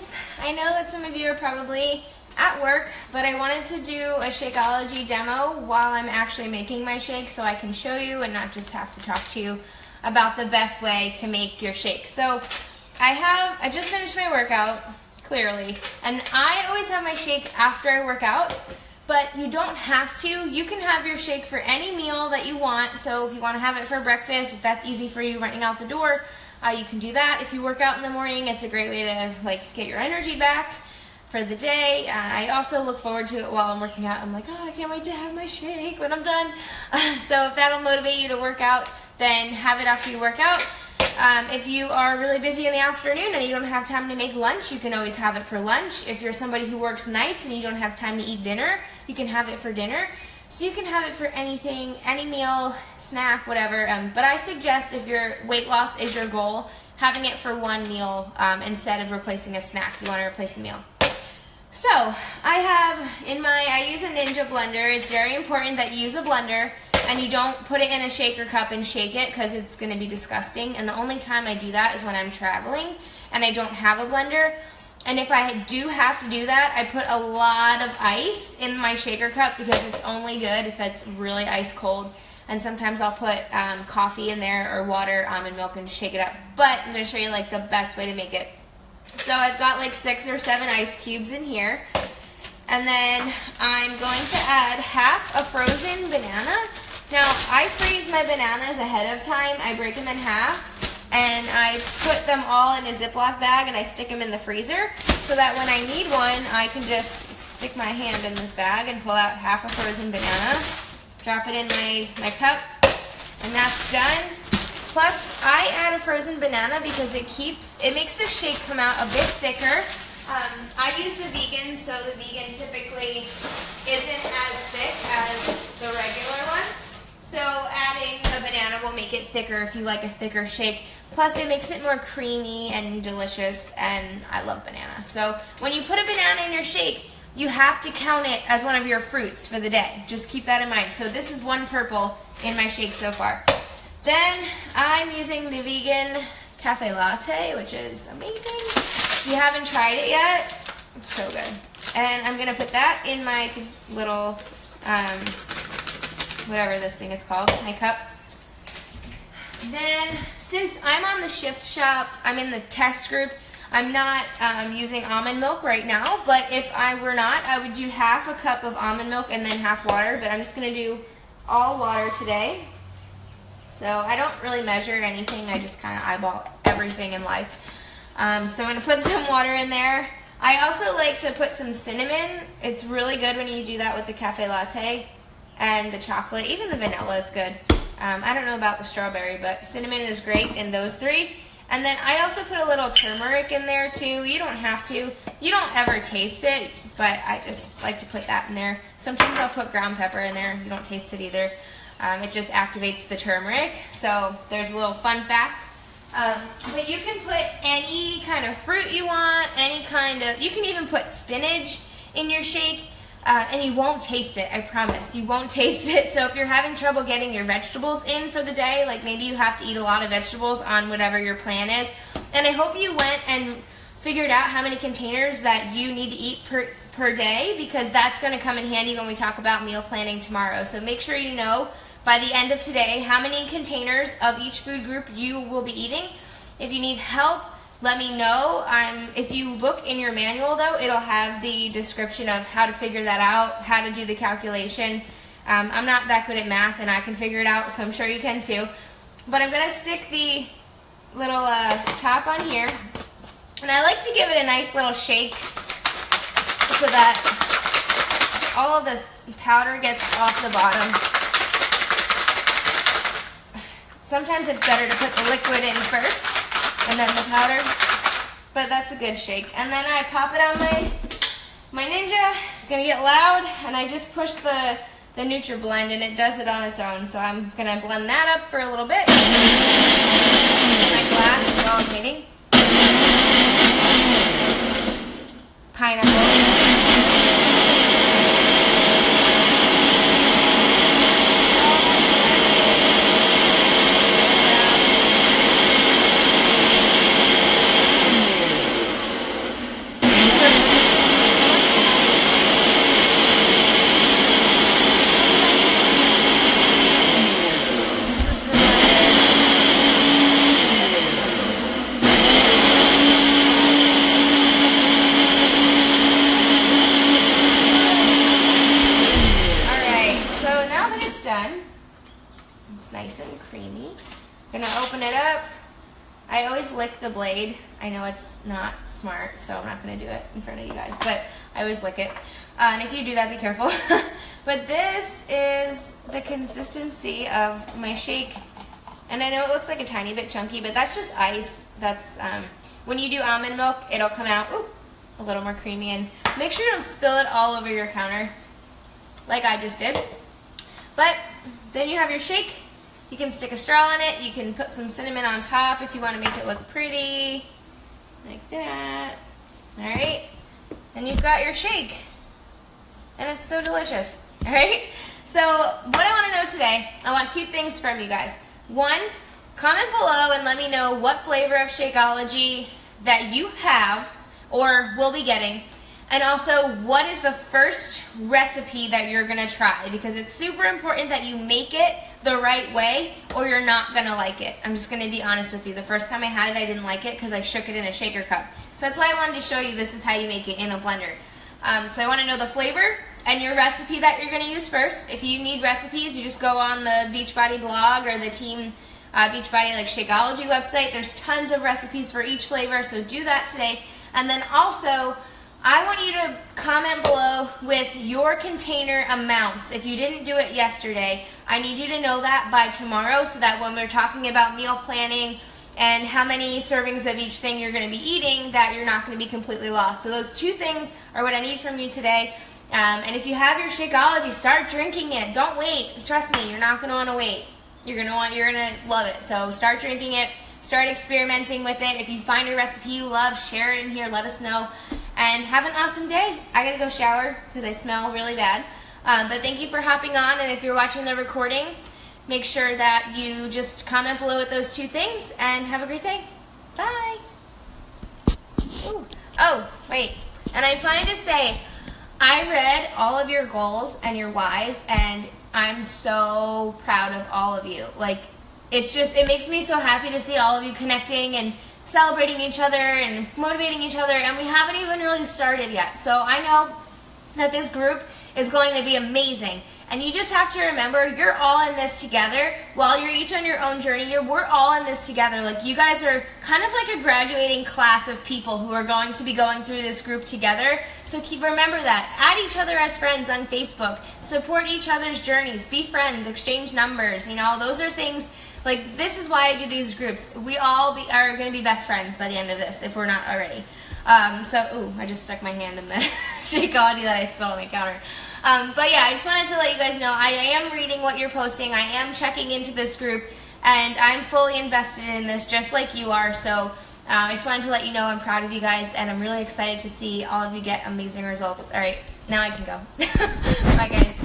guys, I know that some of you are probably at work, but I wanted to do a Shakeology demo while I'm actually making my shake so I can show you and not just have to talk to you about the best way to make your shake. So I just finished my workout, clearly, and I always have my shake after I work out, but you don't have to. You can have your shake for any meal that you want. So if you want to have it for breakfast, if that's easy for you running out the door, you can do that. If you work out in the morning, it's a great way to get your energy back for the day. I also look forward to it while I'm working out. I'm like, oh, I can't wait to have my shake when I'm done. So if that'll motivate you to work out, then have it after you work out. If you are really busy in the afternoon and you don't have time to make lunch, you can always have it for lunch. If you're somebody who works nights and you don't have time to eat dinner, you can have it for dinner. So you can have it for anything, any meal, snack, whatever. But I suggest if your weight loss is your goal, having it for one meal instead of replacing a snack. You want to replace a meal. So I use a Ninja blender. It's very important that you use a blender and you don't put it in a shaker cup and shake it because it's going to be disgusting. And the only time I do that is when I'm traveling and I don't have a blender. And if I do have to do that, I put a lot of ice in my shaker cup because it's only good if it's really ice cold. And sometimes I'll put coffee in there or water, almond milk, and shake it up. But I'm going to show you the best way to make it. So I've got 6 or 7 ice cubes in here. And then I'm going to add half a frozen banana. Now, I freeze my bananas ahead of time. I break them in half. And I put them all in a Ziploc bag and I stick them in the freezer so that when I need one, I can just stick my hand in this bag and pull out half a frozen banana, drop it in my cup, and that's done. Plus, I add a frozen banana because it makes the shake come out a bit thicker. I use the vegan, so the vegan typically isn't as thick as the regular one. So adding a banana will make it thicker if you like a thicker shake. Plus it makes it more creamy and delicious, and I love banana. So when you put a banana in your shake, you have to count it as one of your fruits for the day. Just keep that in mind. So this is 1 purple in my shake so far. Then I'm using the vegan cafe latte, which is amazing. If you haven't tried it yet, it's so good. And I'm gonna put that in my little whatever this thing is called, my cup. Then, since I'm on the shift shop, I'm in the test group, I'm not using almond milk right now, but if I were not, I would do half a cup of almond milk and then half water, but I'm just going to do all water today. So I don't really measure anything, I just kind of eyeball everything in life. So I'm going to put some water in there. I also like to put some cinnamon. It's really good when you do that with the cafe latte. And the chocolate, even the vanilla is good. I don't know about the strawberry, but cinnamon is great in those 3. And then I also put a little turmeric in there too. You don't have to. You don't ever taste it, but I just like to put that in there. Sometimes I'll put ground pepper in there. You don't taste it either. It just activates the turmeric. So there's a little fun fact. But you can put any kind of fruit you want, you can even put spinach in your shake. And you won't taste it, I promise. You won't taste it. So if you're having trouble getting your vegetables in for the day, maybe you have to eat a lot of vegetables on whatever your plan is. And I hope you went and figured out how many containers that you need to eat per day, because that's going to come in handy when we talk about meal planning tomorrow. So make sure you know by the end of today how many containers of each food group you will be eating. If you need help, let me know. If you look in your manual, though, it'll have the description of how to figure that out, how to do the calculation. I'm not that good at math, and I can figure it out, so I'm sure you can too. But I'm going to stick the little top on here, and I like to give it a nice little shake so that all of the powder gets off the bottom. Sometimes it's better to put the liquid in first and then the powder, but that's a good shake. And then I pop it on my Ninja. It's gonna get loud, and I just push the NutriBlend, and it does it on its own. So I'm gonna blend that up for a little bit. My glass is all cleaning. Pineapple. the blade. I know it's not smart, so I'm not going to do it in front of you guys, but I always lick it. And if you do that, be careful. But this is the consistency of my shake. And I know it looks like a tiny bit chunky, but that's just ice. That's when you do almond milk, it'll come out a little more creamy. And make sure you don't spill it all over your counter like I just did. But then you have your shake. You can stick a straw in it. You can put some cinnamon on top if you want to make it look pretty. Like that. Alright. And you've got your shake. And it's so delicious. Alright? So what I want to know today, I want two things from you guys. One, comment below and let me know what flavor of Shakeology that you have or will be getting. And also, what is the first recipe that you're going to try? Because it's super important that you make it the right way or you're not going to like it. I'm just going to be honest with you. The first time I had it, I didn't like it because I shook it in a shaker cup. So that's why I wanted to show you this is how you make it in a blender. So I want to know the flavor and your recipe that you're going to use first. If you need recipes, you just go on the Beachbody blog or the Team Beachbody like Shakeology website. There's tons of recipes for each flavor, so do that today. And then also, I want you to comment below with your container amounts. If you didn't do it yesterday, I need you to know that by tomorrow so that when we're talking about meal planning and how many servings of each thing you're going to be eating, that you're not going to be completely lost. So those two things are what I need from you today. And if you have your Shakeology, start drinking it. Don't wait. Trust me, you're not going to want to wait. You're going to love it. So start drinking it. Start experimenting with it. If you find a recipe you love, share it in here. Let us know. And have an awesome day. I got to go shower because I smell really bad. But thank you for hopping on. And if you're watching the recording, make sure that you just comment below with those two things. And have a great day. Bye. Ooh. Oh, wait. And I just wanted to say, I read all of your goals and your whys, and I'm so proud of all of you. Like, it makes me so happy to see all of you connecting and celebrating each other and motivating each other, and we haven't even really started yet. So I know that this group is going to be amazing. And you just have to remember, you're all in this together. While you're each on your own journey, we're all in this together. Like, you guys are kind of like a graduating class of people who are going to be going through this group together. So remember that. Add each other as friends on Facebook. Support each other's journeys. Be friends. Exchange numbers. You know, those are things, like, this is why I do these groups. We all are going to be best friends by the end of this, if we're not already. Ooh, I just stuck my hand in the Shakeology that I spilled on my counter. But yeah, I just wanted to let you guys know I am reading what you're posting. I am checking into this group, and I'm fully invested in this just like you are. So I just wanted to let you know I'm proud of you guys, and I'm really excited to see all of you get amazing results. All right, now I can go. Bye, guys.